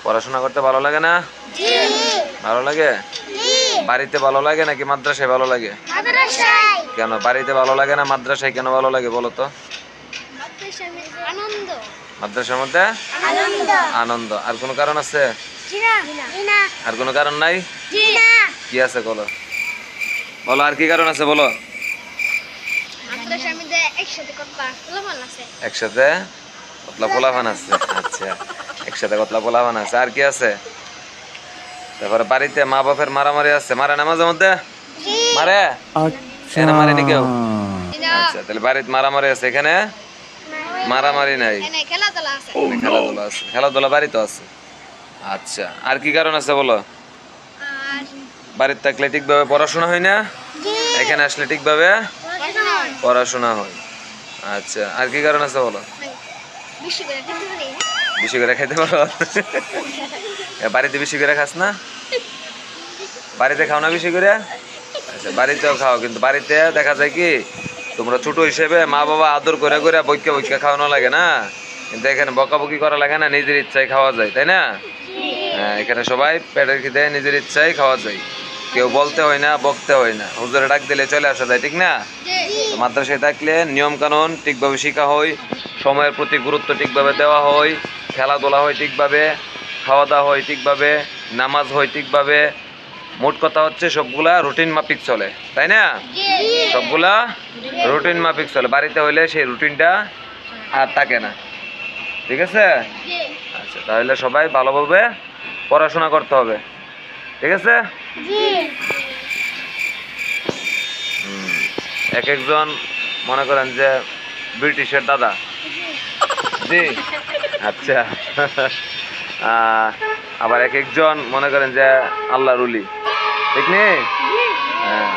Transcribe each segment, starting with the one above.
পড়াশোনা করতে ভালো লাগে না? ভালো লাগে। বাড়িতে ভালো লাগে নাকি মাদ্রাসায় ভালো লাগে? কেন বাড়িতে ভালো লাগে না, মাদ্রাসায় কেন ভালো লাগে বলো তো? মাদ্রাসার মধ্যে আনন্দ। আর কোনো কারণ আছে? আর কোনো কারণ নাই? কি আছে বলো? বলো আর কি কারণ আছে বলো? একসাথে কতলা পোলাপান আছে। আচ্ছা, একসাথে কতলা পোলাপান আছে। আর কি আছে? তারপরে বাড়িতে মা বাপের মারামারি আছে, মারে না মাঝে মধ্যে? মারে? এখানে মারেনি কেউ? আচ্ছা, তাহলে বাড়িতে মারামারি আছে, এখানে মারামারি নাই, খেলাধুলা আছে। খেলাধুলা বাড়িতে আছে। আচ্ছা, আর কি কারণ আছে বলো? বাড়িতে থাকলে ঠিকভাবে পড়াশোনা হয় না, এখানে আসলে ঠিকভাবে পড়াশোনা হয়। আচ্ছা, আর কি কারণ আছে বলো? বেশি করে খাইতে পারো? বাড়িতে বেশি করে খাস না? বাড়িতে খাও না বেশি করে? আচ্ছা, বাড়িতেও খাও, কিন্তু বাড়িতে দেখা যায় কি তোমরা ছোট হিসেবে মা বাবা আদর করে করে বইকা বইকা খাওয়ানো লাগে না, কিন্তু এখানে বকাবকি করা লাগে না, নিজের ইচ্ছায় খাওয়া যায়, তাই না? হ্যাঁ, এখানে সবাই পেটের খিদে নিজের ইচ্ছায় খাওয়া যায়, কেউ বলতে হয় না, বকতে হয় না, হুজুরে ডাক দিলে চলে আসা যায়, ঠিক না? মাদ্রাসায় থাকলে নিয়ম কানুন ঠিকভাবে শেখা হয়, সময়ের প্রতি গুরুত্ব ঠিকভাবে দেওয়া হয়, খেলাধুলা হয় ঠিকভাবে, খাওয়া দাওয়া হয় ঠিকভাবে, নামাজ হয় ঠিকভাবে। মোট কথা হচ্ছে সবগুলা রুটিন মাফিক চলে, তাই না? সবগুলা রুটিন মাফিক চলে। বাড়িতে হইলে সেই রুটিনটা আর থাকে না, ঠিক আছে? আচ্ছা, তাহলে সবাই ভালোভাবে পড়াশোনা করতে হবে, ঠিক আছে? এক একজন মনে করেন যে ব্রিটিশের দাদা, জি, আচ্ছা। আবার এক একজন মনে করেন যে আল্লাহর ওলি, ঠিক নেই? হ্যাঁ,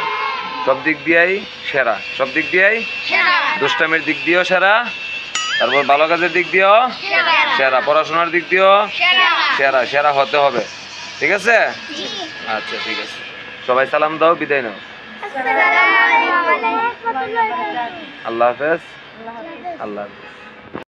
সব দিক দিয়েই সেরা, সব দিক দিয়েই দুষ্টামির দিক দিয়েও সেরা, তারপর ভালো কাজের দিক দিয়েও সেরা, পড়াশোনার দিক দিয়েও সেরা। সেরা হতে হবে, ঠিক আছে? আচ্ছা, ঠিক আছে, সবাই সালাম দাও, বিদায় নাও। আল্লাহ হাফেজ। আল্লাহ হাফেজ।